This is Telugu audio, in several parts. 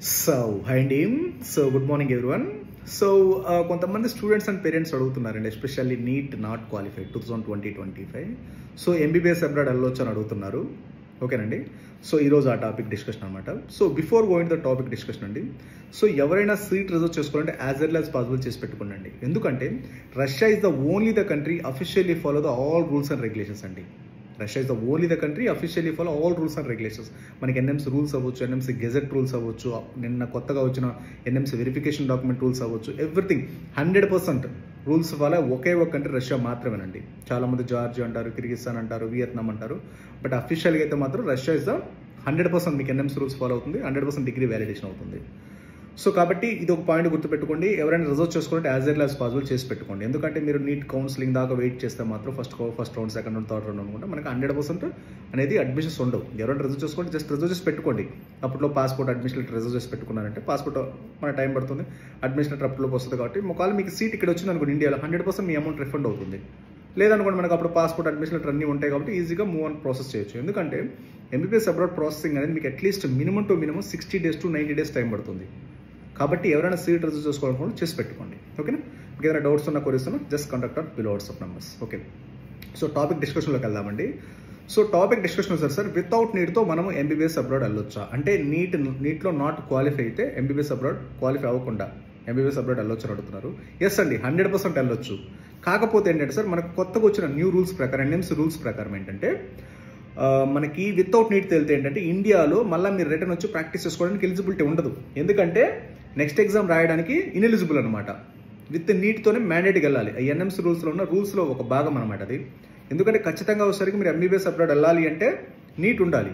Hi Andy. Good morning everyone. కొంతమంది స్టూడెంట్స్ అండ్ పేరెంట్స్ అడుగుతున్నారండి, especially NEET not qualified 2020-25. MBBS abroad వెళ్ళొచ్చు అని అడుగుతున్నారు. ఓకేనండి. ఈరోజు ఆ టాపిక్ డిస్కషన్ అనమాట. Before going the topic discussion అండి, ఎవరైనా సీట్ రిజర్వ్ చేసుకోవాలంటే యాజ్ ఎర్లీ యాజ్ పాసిబుల్ చేసి పెట్టుకోండి. ఎందుకంటే Russia is the only the country officially follow the all rules and regulations అండి. Russia is the only the country officially follow all rules and regulations. మనకి ఎన్ఎంసీ రూల్స్ అవ్వచ్చు, ఎన్ఎంసీ గెజెట్ రూల్స్ అవ్వచ్చు, నిన్న కొత్తగా వచ్చిన ఎన్ఎంసీ వెరిఫికేషన్ డాక్యుమెంట్ రూల్స్ అవ్వచ్చు, ఎవ్రీథింగ్ 100% రూల్స్ ఫాలో ఒకే ఒక కంట్రీ రష్యా మాత్రమేనండి. చాలామంది జార్జియా అంటారు, కిర్గిస్తాన్ అంటారు, వియత్నాం అంటారు. బట్ అఫీషియల్గా అయితే మాత్రం రష్యా ఇస్ ద 100% మీకు ఎన్ఎంసీ రూల్స్ ఫాలో అవుతుంది, 100% డిగ్రీ వ్యాలిడేషన్ అవుతుంది. కాబట్టి ఇది ఒక పాయింట్ గుర్తుపెట్టుకోండి. ఎవరైనా రిజర్వ్ చేసుకోవాలంటే యాజ్ ఎర్లీ యాజ్ పాసిబుల్ చేసి పెట్టుకోండి. ఎందుకంటే మీరు నీట్ కౌన్సిలింగ్ దాకా వెయిట్ చేస్తే మాత్రం first round, second round, third round అనుకుంటే మనకి 100% అనేది అడ్మిషన్స్ ఉండవు. ఎవరైనా రిజర్వ్ చేసుకోండి, జస్ట్ రిజర్వ్ చేసి పెట్టుకోండి. అప్పట్లో పాస్పోర్ట్ అడ్మిషన్ లెటర్ రిజర్వ్ చేసి పెట్టుకున్నారంటే పాస్పోర్ట్ మన టైం పడుతుంది, అడ్మిషన్ లెటర్ అప్పట్లోకి వస్తుంది. కాబట్టి ఒకవేళ మీకు సీట్ ఇక్కడ వచ్చింది అనుకోండి ఇండియాలో, 100% మీ అమౌంట్ రిఫండ్ అవుతుంది. లేదనుకోండి మనకు అప్పుడు పాస్పోర్ట్ అడ్మిషన్ లెటర్ అన్నీ ఉంటాయి కాబట్టి ఈజీగా మూవ్ ఆన్ ప్రాసెస్ చేయొచ్చు. ఎందుకంటే ఎంబీబీఎస్ అబ్రాడ్ ప్రాసెసింగ్ అనేది మీకు at least minimum to minimum 60 days to 90 days time పడుతుంది. కాబట్టి ఎవరైనా సీట్ రిజర్వ్ చేసుకోవాలనుకుంటే చేసి పెట్టుకోండి. ఓకేనా? మీకు ఏదైనా డౌట్స్ ఉన్నా కొరీస్ ఉన్నా just contact out below WhatsApp numbers. Okay, topic డిస్కషన్లోకి వెళ్దామండి. టాపిక్ డిస్కషన్ సార్ వితౌట్ నీట్తో మనం ఎంబీబీఎస్ అబ్రాడ్ వెళ్ళొచ్చా అంటే నీట్లో నాట్ క్వాలిఫై అయితే ఎంబీబీఎస్ అబ్రాడ్ క్వాలిఫై అవ్వకుండా ఎంబీబీఎస్ అబ్రాడ్ వెళ్ళొచ్చు అని అడుగుతున్నారు. ఎస్ అండి, 100% వెళ్ళొచ్చు. కాకపోతే ఏంటంటే సార్ మనకు కొత్తగా వచ్చిన న్యూ రూల్స్ ప్రకారం, ఎన్ఎంసీ రూల్స్ ప్రకారం ఏంటంటే మనకి వితౌట్ నీట్ తెలితే ఏంటంటే ఇండియాలో మళ్ళీ మీరు రిటర్న్ వచ్చి ప్రాక్టీస్ చేసుకోవడానికి ఎలిజిబిలిటీ ఉండదు. ఎందుకంటే నెక్స్ట్ ఎగ్జామ్ రాయడానికి ఇన్ఎలిజిబుల్ అనమాట. విత్ నీట్తోనే మ్యాండేట్కి వెళ్ళాలి. ఎన్ఎంసీ రూల్స్లో ఉన్న రూల్స్లో ఒక భాగం అనమాట అది. ఎందుకంటే ఖచ్చితంగా వచ్చేసరికి మీరు ఎంబీబీఎస్ అబ్రాడ్ వెళ్ళాలి అంటే నీట్ ఉండాలి.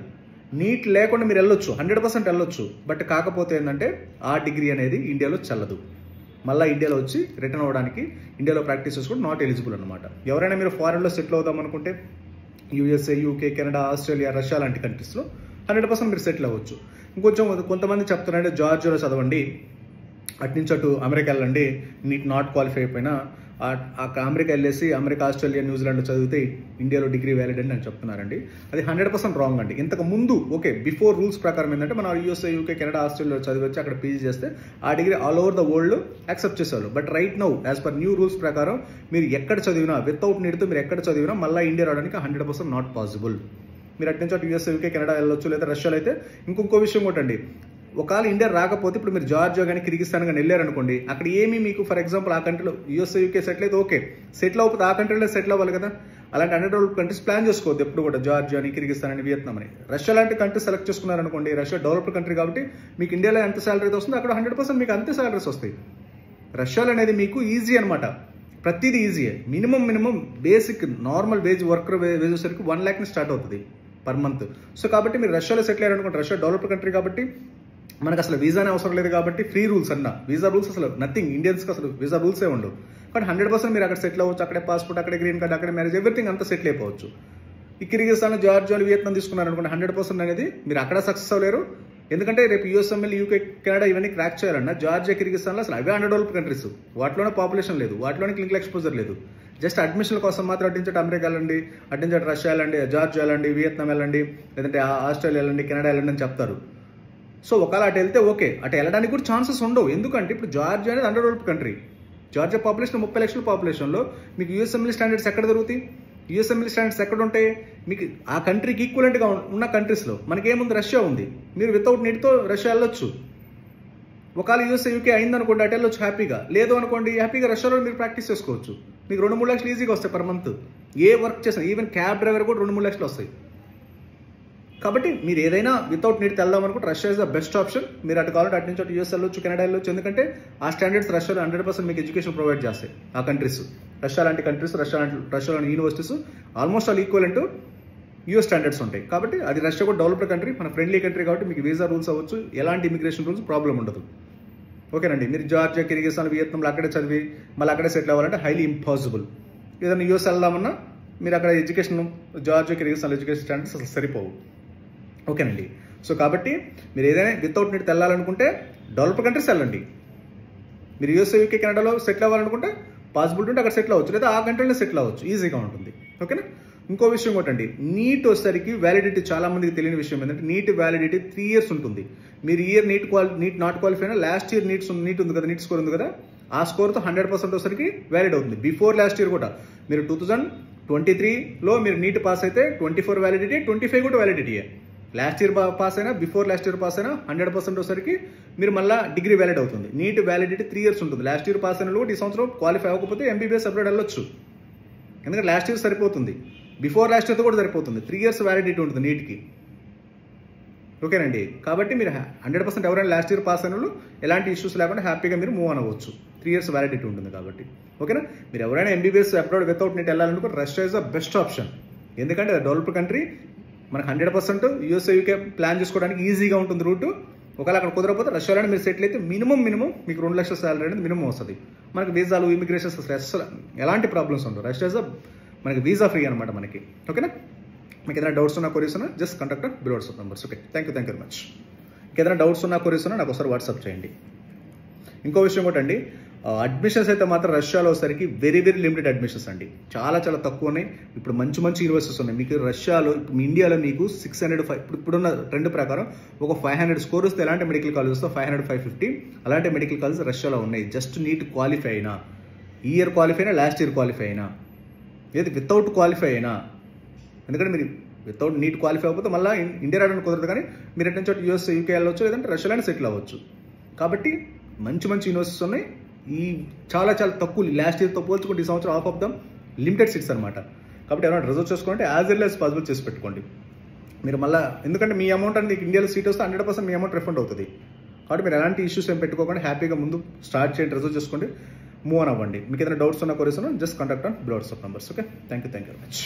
నీట్ లేకుండా మీరు వెళ్ళొచ్చు, 100% వెళ్ళొచ్చు. బట్ కాకపోతే ఏంటంటే ఆ డిగ్రీ అనేది ఇండియాలో చెల్లదు. మళ్ళీ ఇండియాలో వచ్చి రిటర్న్ అవ్వడానికి, ఇండియాలో ప్రాక్టీస్ చేసుకోవడం నాట్ ఎలిజిబుల్ అనమాట. ఎవరైనా మీరు ఫారెన్లో సెటిల్ అవుదాం అనుకుంటే USA, UK, Canada, Australia, Russia లాంటి కంట్రీస్లో 100% మీరు సెటిల్ అవ్వచ్చు. కొంతమంది చెప్తున్నారంటే జార్జియాలో చదవండి, అటు నుంచి అటు అమెరికా వెళ్ళండి, నీట్ నాట్ క్వాలిఫై అయిపోయినా అమెరికా వెళ్ళేసి అమెరికా, ఆస్ట్రేలియా, న్యూజిలాండ్ చదివితే ఇండియాలో డిగ్రీ వ్యాలిడ్ అని చెప్తున్నారండి. అది 100% రాంగ్ అండి. ఇంతకు ముందు ఓకే బిఫోర్ రూల్స్ ప్రకారం ఏంటంటే మనం యూఎస్ఏ, యూకే, కెనడా, ఆస్ట్రేలియాలో చదివచ్చు, అక్కడ పీజీ చేస్తే ఆ degree all over the world accept చేసేవాళ్ళు. But right now as per new rules ప్రకారం మీరు ఎక్కడ చదివినా వితౌట్ నీట్తో మీరు ఎక్కడ చదివినా మళ్ళీ ఇండియా రావడానికి 100% నాట్ పాసిబుల్. మీరు అటు నుంచి అటు యూఎస్ఏ, యూకే, కెనడా వెళ్ళొచ్చు, లేదా రష్యాలో అయితే ఇంకో విషయం కూడా అండి. ఒకవేళ ఇండియా రాకపోతే ఇప్పుడు మీరు జార్జియా కానీ కిర్గిస్తాన్ కానీ వెళ్ళారనుకోండి, అక్కడ ఏమి మీకు ఫర్ ఎగ్జాంపుల్ ఆ కంట్రీలో యూఎస్ఏ, యూకే సెటిల్ అయితే ఓకే, సెటిల్ అవ్వకపోతే ఆ కంట్రీలో సెటిల్ అవ్వాలి కదా. అలాంటి 100 కంట్రీస్ ప్లాన్ చేసుకోవద్దు ఎప్పుడు కూడా, జార్జియా అని, కిర్గిస్తాన్ అని, వియత్నాం అని. రష్యా లాంటి కంట్రీ సెలెక్ట్ చేసుకున్నారనుకోండి, రష్యా డెవలప్డ్ కంట్రీ కాబట్టి మీకు ఇండియాలో ఎంత సాలరీ వస్తుందో అక్కడ 100% మీకు అంతే సాలరీస్ వస్తాయి. రష్యాలో అనేది మీకు ఈజీ అనమాట, ప్రతిదీ ఈజీయే. Minimum basic normal worker wage వచ్చేసరికి 1 lakh స్టార్ట్ అవుతుంది పర్ మంత్. కాబట్టి మీరు రష్యాలో సెటిల్ అయ్యారనుకోండి, రష్యా డెవలప్డ్ కంట్రీ కాబట్టి మనకు అసలు వీసానే అవసరం లేదు కాబట్టి ఫ్రీ రూల్స్ అన్న, వీసా రూల్స్ అసలు నథింగ్, ఇండియన్స్కి అసలు వీసా రూల్సే ఉండవు. కానీ 100% మీరు అక్కడ సెటిల్ అవ్వచ్చు, అక్కడే పాస్పోర్ట్, అక్కడే గ్రీన్ కార్డ్, అక్కడే మ్యారేజ్, ఎవ్రీథింగ్ అంతా సెటిల్ అయిపోవచ్చు. ఈ కిర్గిస్తాన్, జార్జియా, వియత్నాం తీసుకున్నారనుకోండి 100% అనేది మీరు అక్కడ సక్సెస్ అవ్వలేరు. ఎందుకంటే రేపు యూఎస్ఎంఎల్, యూకే, కెనడా ఇవన్నీ క్రాక్ చేయాలన్నా జార్జియా, కిర్గిస్తాన్లో అసలు అవే అండర్డెవలప్డ్ కంట్రీస్, వాటిలోనే పాపులేషన్ లేదు, వాటిలోనే క్లినికల్ ఎక్స్పోజర్ లేదు. జస్ట్ అడ్మిషన్ల కోసం మాత్రం అట్టించట అమెరికా వెళ్ళండి, అట్టించట రష్యా వెళ్ళండి, జార్జియా వెళ్ళండి, వియత్నాం వెళ్ళండి, లేదంటే ఆస్ట్రేలియా వెళ్ళండి, కెనడా వెళ్ళండి అని చెప్తారు. ఒకవేళ అటు వెళ్తే ఓకే, అటు వెళ్ళడానికి కూడా ఛాన్సెస్ ఉండవు. ఎందుకంటే ఇప్పుడు జార్జియా అనేది అండర్డెవలప్డ్ కంట్రీ. జార్జియా పాపులేషన్ 30 లక్షల పాపులేషన్లో మీకు యూఎస్ఎంఎల్ స్టాండర్డ్స్ ఎక్కడ దొరుకుతాయి? యూఎస్ఎంఎల్ స్టాండర్డ్స్ ఎక్కడ ఉంటాయి? మీకు ఆ కంట్రీకి ఈక్వలెంట్గా ఉన్న కంట్రీస్లో మనకేముంది, రష్యా ఉంది. మీరు వితౌట్ నీట్తో రష్యా వెళ్ళొచ్చు. ఒకవేళ యూఎస్ఏ, యూకే అయిందనుకోండి అటు వెళ్ళొచ్చు హ్యాపీగా. లేదు అనుకోండి హ్యాపీగా రష్యాలో మీరు ప్రాక్టీస్ చేసుకోవచ్చు. మీకు 2-3 లక్షలు ఈజీగా వస్తాయి పర్ మంత్. ఏ వర్క్ చేసినా, ఈవెన్ క్యాబ్ డ్రైవర్ కూడా 2-3 లక్షలు వస్తాయి. కాబట్టి మీరు ఏదైనా వితౌట్ నీట్ వెళ్దాం అనుకుంటే Russia is the best option. మీరు అటు కావాలంటే అటు నుంచి అటు యూఎస్ వెళ్ళొచ్చు, కెనడా వెళ్ళొచ్చు. ఎందుకంటే ఆ స్టాండర్డ్స్ రష్యాలో 100% మీకు ఎడ్యుకేషన్ ప్రొవైడ్ చేస్తాయి ఆ కంట్రీస్. రష్యా లాంటి కంట్రీస్, రష్యాలోని universities almost all equal to US standards ఉంటాయి. కాబట్టి అది రష్యా కూడా డెవలప్డ్ కంట్రీ, మన ఫ్రెండ్లీ కంట్రీ కాబట్టి మీకు వీసా రూల్స్ అవ్వచ్చు, ఎలాంటి ఇమిగ్రేషన్ రూల్స్ ప్రాబ్లం ఉండదు. ఓకేనండి. మీరు జార్జియా, కిర్గిస్తాన్, వియత్నాంలో అక్కడే చదివి మళ్ళీ అక్కడే సెటిల్ అవ్వాలంటే హైలీ ఇంపాసిబుల్. ఏదైనా యూఎస్ వెళ్దామన్నా మీరు అక్కడ education, Georgia, Kyrgyzstan education standards అసలు సరిపోవు. ఓకేనండి. కాబట్టి మీరు ఏదైనా వితౌట్ నీట్ వెళ్ళాలనుకుంటే డెవలప్డ్ కంట్రీస్ వెళ్ళండి. మీరు యూఎస్ఏ, యూకే, కెనడాలో సెటిల్ అవ్వాలనుకుంటే పాసిబిలిటీ ఉంటే అక్కడ సెటిల్ అవ్వచ్చు, లేదా ఆ కంట్రీలో సెటిల్ అవ్వచ్చు, ఈజీగా ఉంటుంది. ఓకేనా? ఇంకో విషయం ఒకటండి, నీట్ వచ్చేసరికి వ్యాలిడిటీ చాలా మందికి తెలియని విషయం ఏంటంటే నీట్ వ్యాలిడిటీ 3 years ఉంటుంది. మీరు ఇయర్ నీట్ నాట్ క్వాలిఫై అయినా లాస్ట్ ఇయర్ నీట్ ఉంది కదా, నీట్ స్కోర్ ఉంది కదా, ఆ స్కోర్తో 100% వచ్చేసరికి వ్యాలిడ్ అవుతుంది. బిఫోర్ లాస్ట్ ఇయర్ కూడా మీరు 2023లో మీరు నీట్ పాస్ అయితే 24 వ్యాలిడిటీ, 25 కూడా వ్యాలిడిటీయే. లాస్ట్ ఇయర్ పాస్ అయినా బిఫోర్ లాస్ట్ ఇయర్ పాస్ అయినా 100% వచ్చేసరికి మీరు మళ్ళీ డిగ్రీ వ్యాలిడ్ అవుతుంది. నీట్ వ్యాలిడిటీ 3 years ఉంటుంది. లాస్ట్ ఇయర్ పాస్ అయిన కూడా ఈ సంవత్సరం క్వాలిఫై అవ్వకపోతే ఎంబీబీఎస్ అబ్రాడ్ వెళ్ళొచ్చు. ఎందుకంటే లాస్ట్ ఇయర్ సరిపోతుంది, బిఫోర్ లాస్ట్ ఇయర్తో కూడా సరిపోతుంది. 3 years వ్యాలిడిటీ ఉంటుంది నీట్కి. ఓకేనండి, కాబట్టి మీరు 100% ఎవరైనా లాస్ట్ ఇయర్ పాస్ అయిన వాళ్ళు ఎలాంటి ఇష్యూస్ లేకుండా హ్యాపీగా మీరు మూవ్ ఆన్ అవ్వచ్చు. 3 years వ్యాలిడిటీ ఉంటుంది కాబట్టి. ఓకేనా, మీరు ఎవరైనా ఎంబీబీఎస్ అబ్రాడ్ వితౌట్ నీట్ వెళ్ళాలనుకో Russia is the best option. ఎందుకంటే డెవలప్డ్ కంట్రీ, మనకు 100% యూఎస్ఏ యూకే ప్లాన్ చేసుకోవడానికి ఈజీగా ఉంటుంది రూట్. ఒకవేళ అక్కడ కుదరకపోతే రష్యాలోనే మీరు సెటిల్ అయితే మినిమం మీకు 2 లక్షల శాలరీ అనేది మినిమం వస్తుంది. మనకి వీసాలు, ఇమిగ్రేషన్స్ అసలు ఎలాంటి ప్రాబ్లమ్స్ ఉండవు. రష్యా ఇస్ మనకి వీసా ఫ్రీ అనమాట మనకి. ఓకేనా, మీకు ఏదైనా డౌట్స్ ఉన్నా క్వరీస్ ఉన్నా just contact below WhatsApp numbers. Okay, thank you very much. ఏదైనా డౌట్స్ ఉన్నా క్వరీస్ ఉన్నా నాకు ఒకసారి వాట్సాప్ చేయండి. ఇంకో విషయం ఒకటండి, అడ్మిషన్స్ అయితే మాత్రం రష్యాలో వచ్చేసరికి వెరీ లిమిటెడ్ అడ్మిషన్స్ అండి. చాలా తక్కువ ఉన్నాయి. ఇప్పుడు మంచి యూనివర్సిటీస్ ఉన్నాయి మీకు రష్యాలో. మీ ఇండియాలో మీకు 605 ఇప్పుడున్న ట్రెండ్ ప్రకారం ఒక 500 స్కోర్ వస్తే ఎలాంటి మెడికల్ కాలేజ్ వస్తే 500, 550 అలాంటి మెడికల్ కాలేజ్ రష్యాలో ఉన్నాయి. జస్ట్ నీట్ క్వాలిఫై అయినా, ఈ ఇయర్ క్వాలిఫై అయినా, లాస్ట్ ఇయర్ క్వాలిఫై అయినా, ఏది వితౌట్ క్వాలిఫై అయినా. ఎందుకంటే మీరు వితౌట్ నీట్ క్వాలిఫై అవ్వకపోతే మళ్ళీ ఇండియా రావడానికి కుదరదు. కానీ మీరు ఎటు నుంచి యూఎస్ యూకే వెళ్ళవచ్చు, లేదంటే రష్యాలోనే సెటిల్ అవ్వచ్చు. కాబట్టి మంచి యూనివర్సిటీస్ ఉన్నాయి. ఈ చాలా తక్కువ లాస్ట్ ఇయర్తో పోల్చుకుంటే ఈ సంవత్సరం of of them limited seats అనమాట. కాబట్టి ఎవరైనా రిజర్వ్ చేసుకోండి, యాజ్ ఎర్లీ యాజ్ పాసిబుల్ చేసి పెట్టుకోండి. మీరు మళ్ళీ ఎందుకంటే మీ అమౌంట్ అనేది ఇండియాలో సీట్ వస్తే 100% మీ అమౌంట్ రిఫండ్ అవుతుంది. కాబట్టి మీరు ఎలాంటి ఇష్యూస్ ఏం పెట్టుకోకుండా హ్యాపీగా ముందు స్టార్ట్ చేయండి, రిజర్వ్ చేసుకోండి, మూవ్ ఆన్ అవ్వండి. మీకు ఏదైనా డౌట్స్ ఉన్నా క్వరీస్ ఉన్నా just contact below WhatsApp numbers. Okay, thank you very much.